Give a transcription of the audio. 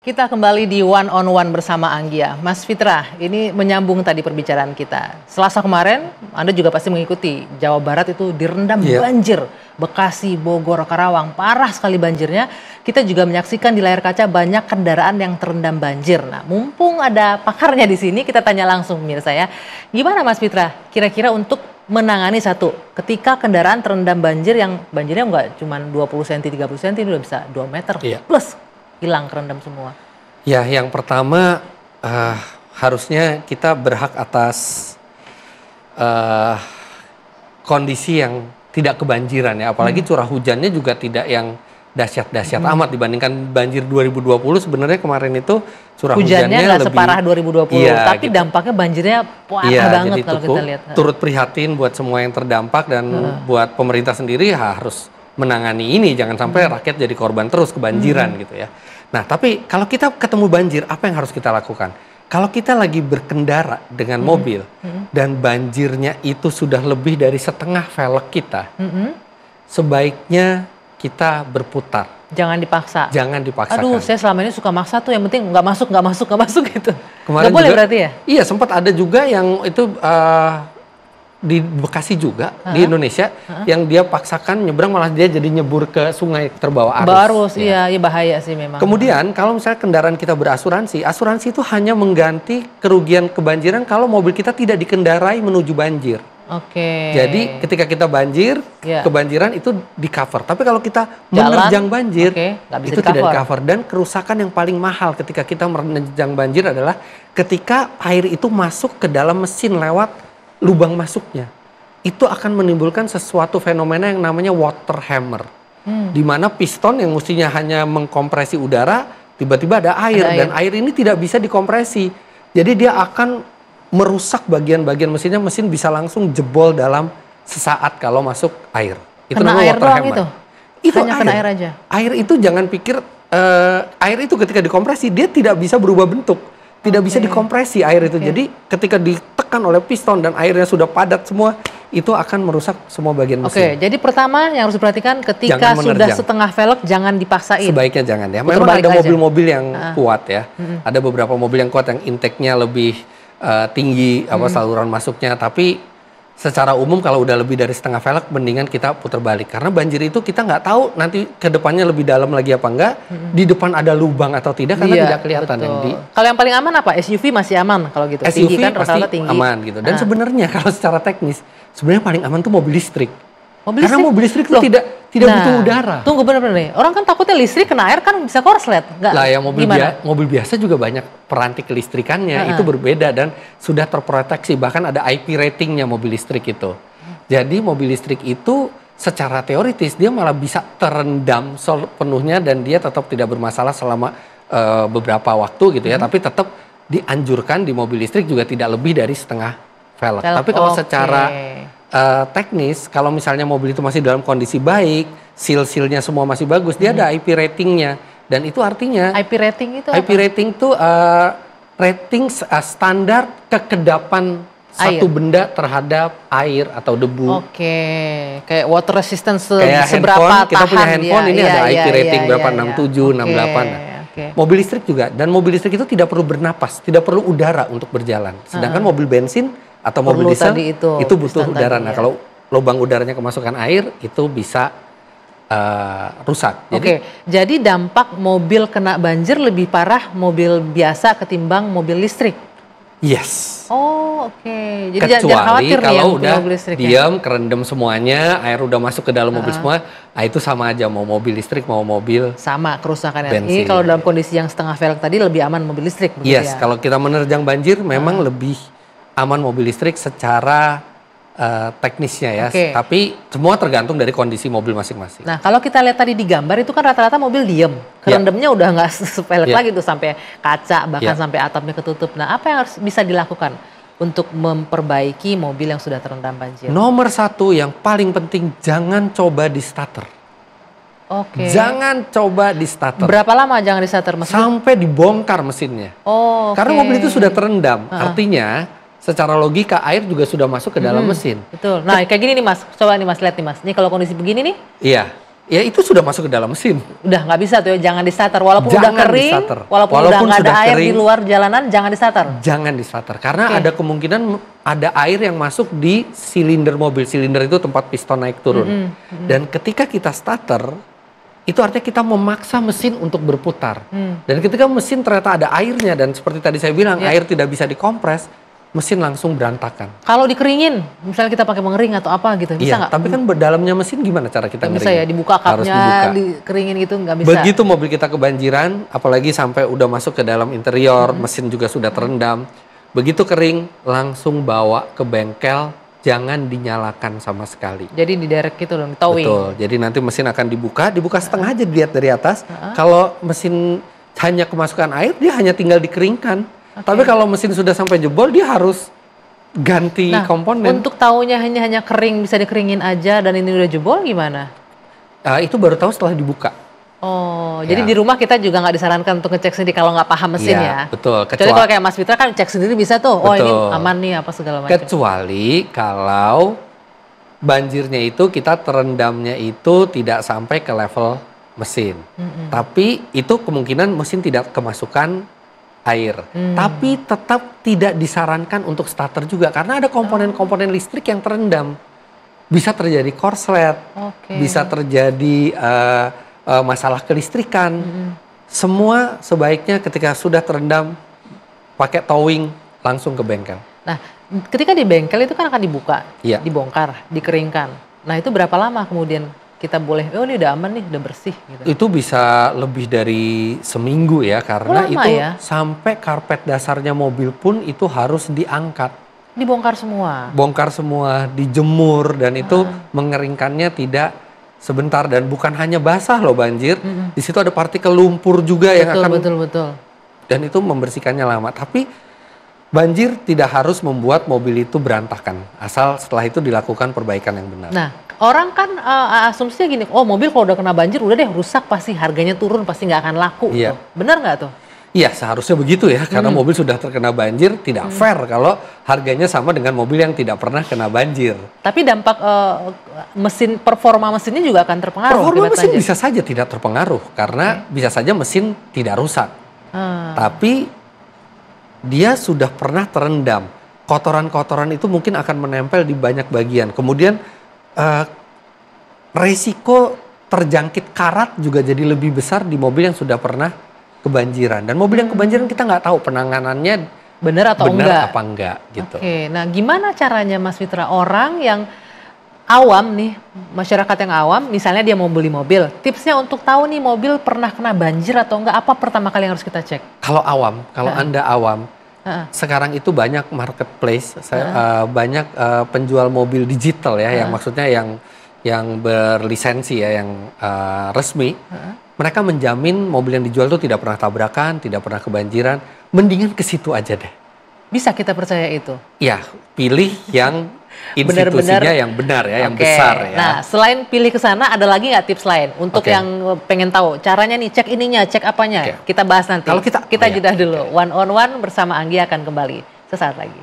Kita kembali di One on One bersama Anggia. Mas Fitra, ini menyambung tadi perbicaraan kita. Selasa kemarin, Anda juga pasti mengikuti. Jawa Barat itu direndam banjir. Bekasi, Bogor, Karawang, parah sekali banjirnya. Kita juga menyaksikan di layar kaca banyak kendaraan yang terendam banjir. Nah, mumpung ada pakarnya di sini, kita tanya langsung pemirsa ya. Gimana Mas Fitra, kira-kira untuk menangani ketika kendaraan terendam banjir yang banjirnya nggak cuma 20 cm, 30 cm, ini udah bisa 2 meter plus. Hilang, kerendam semua. Ya, yang pertama harusnya kita berhak atas kondisi yang tidak kebanjiran ya. Apalagi curah hujannya juga tidak yang dahsyat-dahsyat amat dibandingkan banjir 2020. Sebenarnya kemarin itu curah hujannya nggak separah 2020, iya, tapi dampaknya banjirnya parah banget kalau kita lihat. Turut prihatin buat semua yang terdampak dan buat pemerintah sendiri harus menangani ini, jangan sampai rakyat jadi korban terus kebanjiran gitu ya. Nah, tapi kalau kita ketemu banjir, apa yang harus kita lakukan? Kalau kita lagi berkendara dengan mobil dan banjirnya itu sudah lebih dari setengah velg kita, sebaiknya kita berputar. Jangan dipaksa. Jangan dipaksakan. Aduh, saya selama ini suka maksa tuh, yang penting nggak masuk gitu. Kemarin nggak boleh juga, berarti ya? Iya, sempat ada juga yang itu di Bekasi juga, di Indonesia, yang dia paksakan nyebrang malah dia jadi nyebur ke sungai terbawa arus. Iya, bahaya sih memang. Kemudian kalau misalnya kendaraan kita berasuransi, asuransi itu hanya mengganti kerugian kebanjiran kalau mobil kita tidak dikendarai menuju banjir. Jadi ketika kita kebanjiran itu di cover. Tapi kalau kita menerjang banjir, itu tidak di cover. Dan kerusakan yang paling mahal ketika kita menerjang banjir adalah ketika air itu masuk ke dalam mesin lewat lubang masuknya. Itu akan menimbulkan sesuatu fenomena yang namanya water hammer. Di mana piston yang mestinya hanya mengkompresi udara, tiba-tiba ada air. Dan air ini tidak bisa dikompresi. Jadi dia akan merusak bagian-bagian mesinnya. Mesin bisa langsung jebol dalam sesaat kalau masuk air. Itu namanya water hammer. Itu hanya kena air aja. Air itu jangan pikir, air itu ketika dikompresi, dia tidak bisa berubah bentuk. Tidak bisa dikompresi air itu. Jadi ketika ditekan oleh piston dan airnya sudah padat semua, itu akan merusak semua bagian mesin. Jadi pertama yang harus diperhatikan ketika sudah setengah velg jangan dipaksain. Sebaiknya jangan ya. Memang ada mobil-mobil yang kuat ya. Ada beberapa mobil yang kuat yang intake-nya lebih tinggi, saluran masuknya. Tapi secara umum kalau udah lebih dari setengah velg, mendingan kita putar balik. Karena banjir itu kita nggak tahu nanti ke depannya lebih dalam lagi apa enggak. Di depan ada lubang atau tidak, karena tidak kelihatan. Kalau yang paling aman apa? SUV masih aman kalau gitu? SUV tinggi kan, pasti tinggi. Aman gitu. Dan sebenarnya kalau secara teknis, sebenarnya paling aman tuh mobil listrik. Karena mobil listrik itu tidak butuh udara. Tunggu, bener-bener nih. Orang kan takutnya listrik kena air kan bisa korslet. Lah ya, mobil biasa juga banyak peranti kelistrikannya. Itu berbeda dan sudah terproteksi. Bahkan ada IP ratingnya mobil listrik itu. Jadi mobil listrik itu secara teoritis dia malah bisa terendam sepenuhnya dan dia tetap tidak bermasalah selama beberapa waktu gitu ya. Tapi tetap dianjurkan di mobil listrik juga tidak lebih dari setengah velg. Tapi kalau secara teknis, kalau misalnya mobil itu masih dalam kondisi baik, seal-sealnya semua masih bagus, dia ada IP ratingnya. Dan itu artinya IP rating itu IP rating itu rating standar kekedapan satu benda terhadap air atau debu. Kayak water resistance kayak seberapa handphone, kita punya handphone ini ada IP rating berapa, 67, 68. Mobil listrik juga, dan mobil listrik itu tidak perlu bernapas, tidak perlu udara untuk berjalan. Sedangkan mobil bensin atau mobil diesel itu butuh udara. Nah, kalau lubang udaranya kemasukan air itu bisa rusak. Jadi dampak mobil kena banjir lebih parah mobil biasa ketimbang mobil listrik. Yes. Jadi kecuali jangan khawatir kalau nih udah mobil listrik diam, kerendam semuanya, air udah masuk ke dalam mobil semua, itu sama aja mau mobil listrik mau mobil sama kerusakannya. Bensin. Ini kalau dalam kondisi yang setengah velg tadi lebih aman mobil listrik. Yes, kalau kita menerjang banjir memang lebih aman mobil listrik secara teknisnya ya. Tapi semua tergantung dari kondisi mobil masing-masing. Nah, kalau kita lihat tadi di gambar itu kan rata-rata mobil diem. Kerendamnya udah nggak sepelek lagi tuh, sampai kaca bahkan sampai atapnya ketutup. Nah, apa yang harus bisa dilakukan untuk memperbaiki mobil yang sudah terendam banjir? Nomor satu yang paling penting, jangan coba di starter. Jangan coba di starter. Berapa lama jangan di starter? Sampai dibongkar mesinnya. Karena mobil itu sudah terendam. Artinya secara logika air juga sudah masuk ke dalam mesin. Betul. Nah, kayak gini nih Mas. Coba nih Mas, lihat nih Mas. Ini kalau kondisi begini nih. Iya. Ya itu sudah masuk ke dalam mesin. Udah nggak bisa tuh ya, jangan di starter. Walaupun udah kering, walaupun udah nggak ada air kering, di luar jalanan, jangan di starter. Jangan di starter, karena ada kemungkinan ada air yang masuk di silinder mobil. Silinder itu tempat piston naik turun. Dan ketika kita starter, itu artinya kita memaksa mesin untuk berputar. Dan ketika mesin ternyata ada airnya, dan seperti tadi saya bilang, air tidak bisa dikompres, mesin langsung berantakan. Kalau dikeringin, misalnya kita pakai pengering atau apa gitu, bisa nggak? Tapi kan dalamnya mesin gimana cara kita ngeringin? Bisa ya, dibuka kapnya, dikeringin gitu nggak bisa. Begitu mobil kita kebanjiran, apalagi sampai udah masuk ke dalam interior, mesin juga sudah terendam. Begitu kering, langsung bawa ke bengkel, jangan dinyalakan sama sekali. Jadi diderek gitu loh, towing. Betul, jadi nanti mesin akan dibuka setengah aja dilihat dari atas. Kalau mesin hanya kemasukan air, dia hanya tinggal dikeringkan. Tapi kalau mesin sudah sampai jebol, dia harus ganti komponen. Untuk taunya hanya kering, bisa dikeringin aja, dan ini udah jebol gimana? Itu baru tahu setelah dibuka. Oh, jadi di rumah kita juga nggak disarankan untuk ngecek sendiri kalau nggak paham mesin ya? Betul. Kecuali kalau kayak Mas Fitra kan cek sendiri bisa tuh, oh ini aman nih apa segala macam. Kecuali kalau banjirnya itu kita terendamnya itu tidak sampai ke level mesin. Tapi itu kemungkinan mesin tidak kemasukan air. Tapi tetap tidak disarankan untuk starter juga, karena ada komponen-komponen listrik yang terendam. Bisa terjadi korslet, bisa terjadi masalah kelistrikan. Semua sebaiknya ketika sudah terendam, pakai towing langsung ke bengkel. Nah, ketika di bengkel itu kan akan dibuka, dibongkar, dikeringkan. Nah, itu berapa lama kemudian kita boleh, oh ini udah aman nih, udah bersih gitu? Itu bisa lebih dari seminggu ya, karena itu sampai karpet dasarnya mobil pun itu harus diangkat. Dibongkar semua? Bongkar semua, dijemur, dan itu mengeringkannya tidak sebentar. Dan bukan hanya basah loh banjir, di situ ada partikel lumpur juga yang akan... Betul. Dan itu membersihkannya lama, tapi banjir tidak harus membuat mobil itu berantakan, asal setelah itu dilakukan perbaikan yang benar. Nah, orang kan asumsinya gini, oh mobil kalau udah kena banjir udah deh rusak, pasti harganya turun, pasti nggak akan laku. Tuh. Benar nggak tuh? Iya, seharusnya begitu ya, karena mobil sudah terkena banjir, tidak fair kalau harganya sama dengan mobil yang tidak pernah kena banjir. Tapi dampak performa mesinnya juga akan terpengaruh. Performa mesin bisa saja tidak terpengaruh, karena bisa saja mesin tidak rusak. Tapi dia sudah pernah terendam. Kotoran-kotoran itu mungkin akan menempel di banyak bagian. Kemudian resiko terjangkit karat juga jadi lebih besar di mobil yang sudah pernah kebanjiran. Dan mobil yang kebanjiran kita nggak tahu penanganannya benar atau apa enggak gitu. Oke, nah gimana caranya Mas Fitra, orang yang awam nih, masyarakat yang awam, misalnya dia mau beli mobil, tipsnya untuk tahu nih mobil pernah kena banjir atau enggak, apa pertama kali yang harus kita cek? Kalau Anda awam, sekarang itu banyak marketplace, banyak penjual mobil digital ya, yang maksudnya yang berlisensi ya, yang resmi. Mereka menjamin mobil yang dijual itu tidak pernah tabrakan, tidak pernah kebanjiran. Mendingan ke situ aja deh. Bisa kita percaya itu? Ya, pilih yang institusinya yang benar ya, yang besar ya. Nah, selain pilih ke sana, ada lagi nggak tips lain untuk yang pengen tahu caranya nih, cek ininya, cek apanya? Kita bahas nanti. Kalau kita jeda dulu. One on one bersama Anggi akan kembali sesaat lagi.